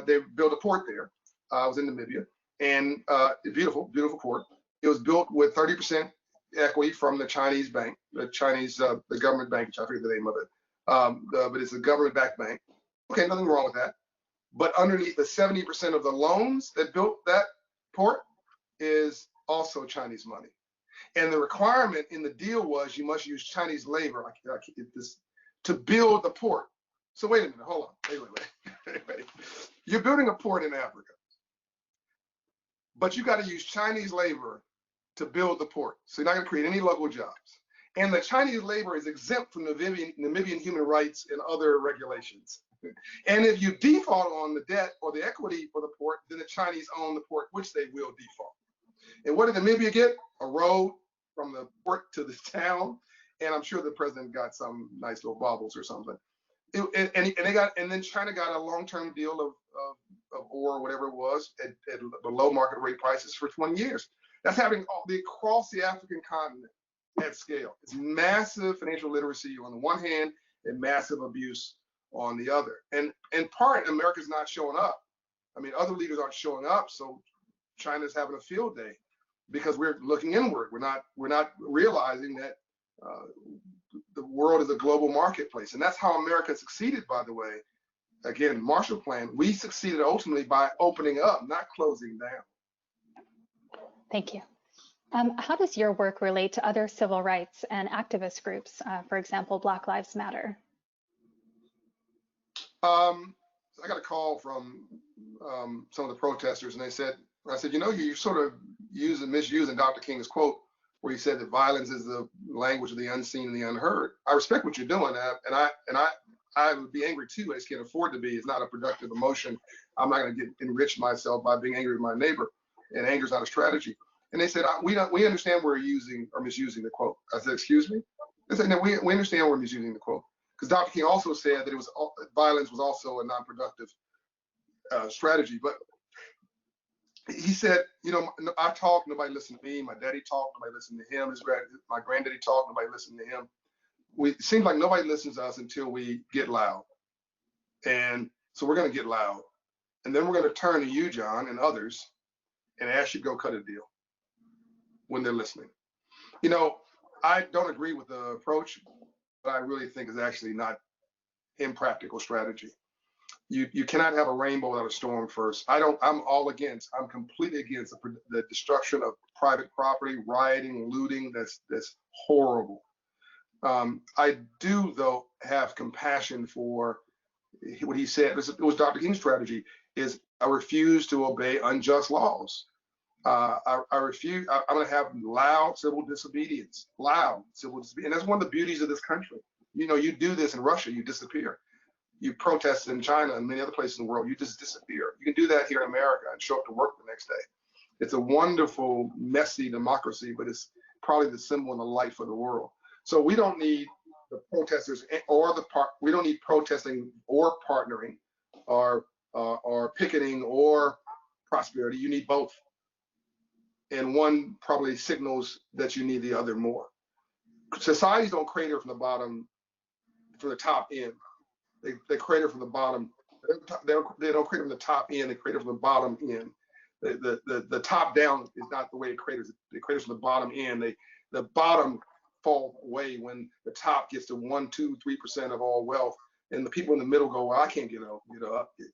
C: they built a port there. I was in Namibia, and beautiful port. It was built with 30% equity from the Chinese bank, the government bank, which I forget the name of it. But it's a government-backed bank. Okay, nothing wrong with that. But underneath the 70% of the loans that built that port is also Chinese money. And the requirement in the deal was you must use Chinese labor to build the port. So wait a minute, hold on, wait. You're building a port in Africa. but you got to use Chinese labor to build the port. So you're not going to create any local jobs. And the Chinese labor is exempt from Namibian human rights and other regulations. And if you default on the debt or the equity for the port, then the Chinese own the port, which they will default. And what did Namibia get? A road from the port to the town. And I'm sure the president got some nice little baubles or something. And then China got a long-term deal of ore, whatever it was, at below market rate prices for 20 years. That's happening across the African continent at scale. It's massive financial literacy on the one hand and massive abuse on the other. And in part, America's not showing up. I mean, other leaders aren't showing up, so China's having a field day because we're looking inward. We're not realizing that the world is a global marketplace, and that's how America succeeded, by the way. Again, Marshall Plan, we succeeded ultimately by opening up, not closing down.
D: Thank you. How does your work relate to other civil rights and activist groups, for example, Black Lives Matter?
C: I got a call from some of the protesters, and I said, you know, you're sort of misusing Dr. King's quote, where he said that violence is the language of the unseen and the unheard. I respect what you're doing, and I would be angry too. I just can't afford to be. It's not a productive emotion. I'm not going to get enrich myself by being angry with my neighbor, and anger is not a strategy. And they said, we understand we're using or misusing the quote. I said, excuse me? They said, no, we understand we're misusing the quote. Because Dr. King also said that violence was also a non-productive strategy. But he said, you know, I talk, nobody listened to me. My daddy talked, nobody listened to him. My granddaddy talked, nobody listened to him. It seems like nobody listens to us until we get loud. And so we're going to get loud. And then we're going to turn to you, John, and others, and ask you to go cut a deal when they're listening. You know, I don't agree with the approach, but I really think is actually not impractical strategy. You cannot have a rainbow without a storm first. I'm completely against the destruction of private property, rioting, looting. That's horrible. I do, though, have compassion for what he said. It was Dr. King's strategy, is I refuse to obey unjust laws. I refuse. I'm going to have loud civil disobedience, and that's one of the beauties of this country. You know, you do this in Russia, you disappear. You protest in China and many other places in the world, you just disappear. You can do that here in America and show up to work the next day. It's a wonderful, messy democracy, but it's probably the symbol and the light for the world. So we don't need the protesters we don't need protesting or partnering or picketing or prosperity. You need both. And one probably signals that you need the other more. Societies don't crater from the top end. They crater from the bottom. They don't crater from the top end. They crater from the bottom end. The top down is not the way it craters. It craters from the bottom end. The bottom fall away when the top gets to 1%, 2%, 3% of all wealth, and the people in the middle go, well, I can't get up,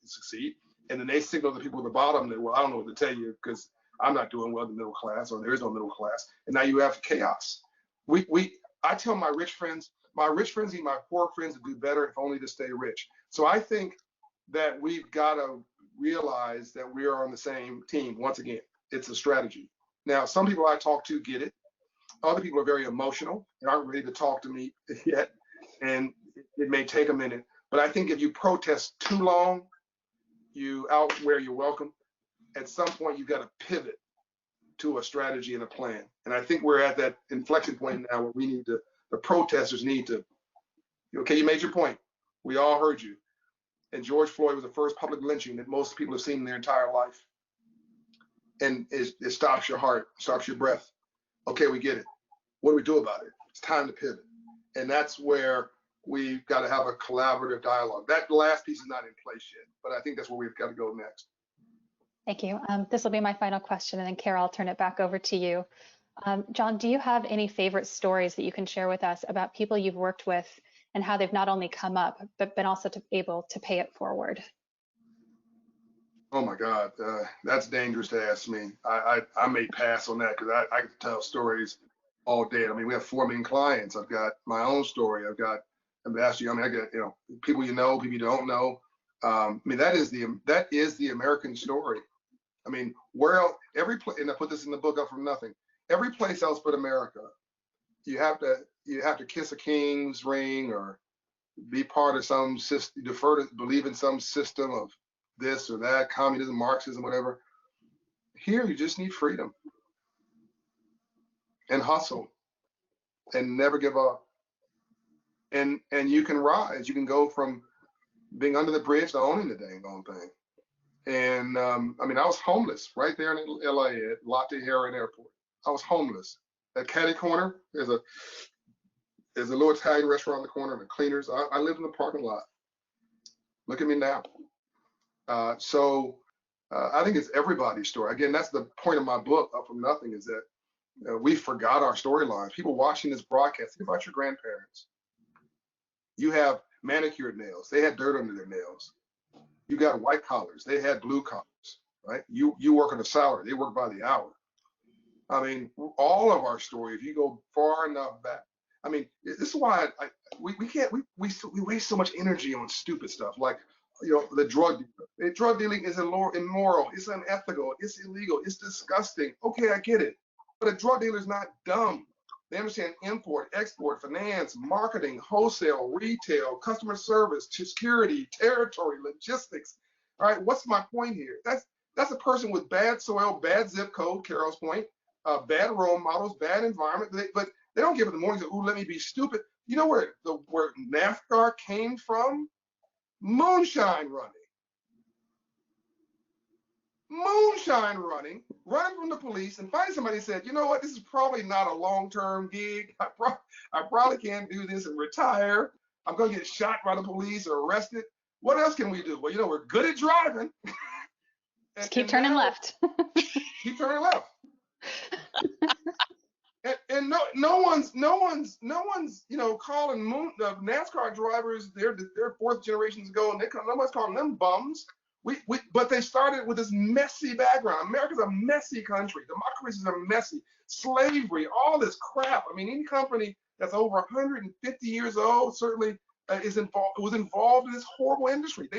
C: succeed. And then they signal the people at the bottom that, well, I don't know what to tell you because I'm not doing well in the middle class, or there is no middle class. And now you have chaos. I tell my rich friends need my poor friends to do better, if only to stay rich. So I think that we've got to realize that we are on the same team. Once again, it's a strategy. Now, some people I talk to get it. Other people are very emotional and aren't ready to talk to me yet. And it may take a minute. But I think if you protest too long, you out where you're welcome. At some point, you've got to pivot to a strategy and a plan. And I think we're at that inflection point now where the protesters need to, okay, you made your point. We all heard you. And George Floyd was the first public lynching that most people have seen in their entire life. And it stops your heart, stops your breath. Okay, we get it. What do we do about it? It's time to pivot. And that's where we've got to have a collaborative dialogue. That last piece is not in place yet, but I think that's where we've got to go next.
D: Thank you. This will be my final question, and then Carol, I'll turn it back over to you. John, do you have any favorite stories that you can share with us about people you've worked with and how they've not only come up, but been also able to pay it forward?
C: Oh my God, that's dangerous to ask me. I may pass on that because I could tell stories all day. I mean, we have 4 million clients. I've got my own story. I've got ambassador. I mean, I got people you know, people you don't know. I mean, that is the American story. I mean, where else, and I put this in the book Up From Nothing, every place else but America, you have to kiss a king's ring or be part of some system, believe in some system of this or that, communism, Marxism, whatever. Here, you just need freedom and hustle and never give up. And you can rise. You can go from being under the bridge to owning the dang on thing. And I mean, I was homeless right there in LA at Lotte Heron Airport. I was homeless. At Caddy Corner, there's a little Italian restaurant on the corner and the cleaners. I lived in the parking lot. Look at me now. So I think it's everybody's story. Again, that's the point of my book, Up From Nothing, is that we forgot our storylines. People watching this broadcast, think about your grandparents. You have manicured nails. They had dirt under their nails. You got white collars. They had blue collars, right? You work on a salary. They work by the hour. I mean, all of our story, if you go far enough back, I mean, this is why we waste so much energy on stupid stuff like, you know, the drug dealer. Drug dealing is immoral. It's unethical. It's illegal. It's disgusting. Okay, I get it. But a drug dealer is not dumb. They understand import, export, finance, marketing, wholesale, retail, customer service, security, territory, logistics. All right, what's my point here? That's a person with bad soil, bad zip code, Carol's point, bad role models, bad environment. But they don't give it the morning, ooh, let me be stupid. You know where NASCAR came from? Moonshine running. Running from the police, and finally somebody said, you know what, this is probably not a long-term gig. I probably can't do this and retire. I'm going to get shot by the police or arrested. What else can we do? Well, you know, we're good at driving.
D: Just keep turning left.
C: Keep turning left. And no one's you know, calling the NASCAR drivers, they're fourth generations ago, and nobody's calling them bums. But they started with this messy background. America's a messy country. Democracies are messy. Slavery, all this crap. I mean, any company that's over 150 years old certainly was involved in this horrible industry.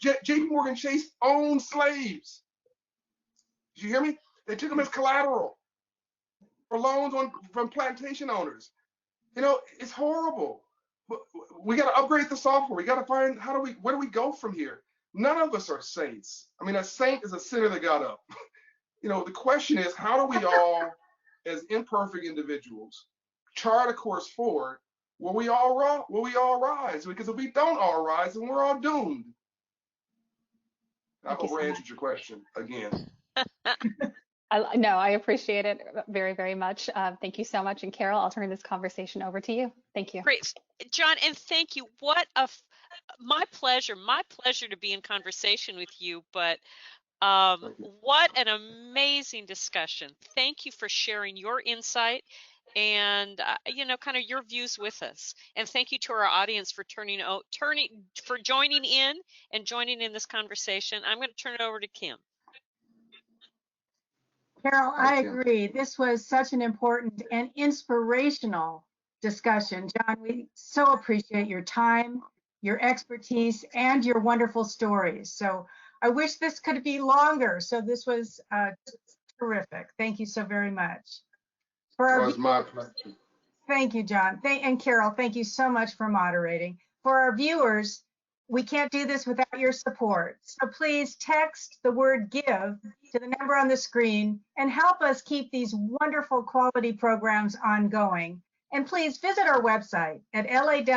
C: J.P. Morgan Chase owned slaves. Did you hear me? They took them as collateral for loans from plantation owners. You know, it's horrible. But we got to upgrade the software. We got to find where do we go from here? None of us are saints. I mean, a saint is a sinner that got up. You know, the question is, how do we all, as imperfect individuals, chart a course forward where we all rise? Because if we don't all rise, then we're all doomed. I hope I answered your question again.
D: No, I appreciate it very, very much. Thank you so much. And Carol, I'll turn this conversation over to you. Thank you.
B: Great. John, and thank you. My pleasure to be in conversation with you, but what an amazing discussion. Thank you for sharing your insight and you know, kind of your views with us. And thank you to our audience for joining in this conversation. I'm going to turn it over to Kim.
A: Carol, I agree. This was such an important and inspirational discussion. John, we so appreciate your time, your expertise, and your wonderful stories. So I wish this could be longer. So this was terrific. Thank you so very much.
C: It was my pleasure.
A: Thank you, John. And Carol, thank you so much for moderating. For our viewers, we can't do this without your support. So please text the word GIVE to the number on the screen and help us keep these wonderful quality programs ongoing. And please visit our website at lawacth.org,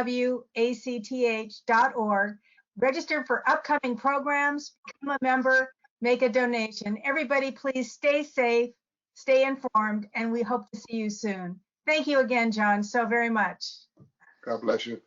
A: register for upcoming programs, become a member, make a donation. Everybody, please stay safe, stay informed, and we hope to see you soon. Thank you again, John, so very much.
C: God bless you.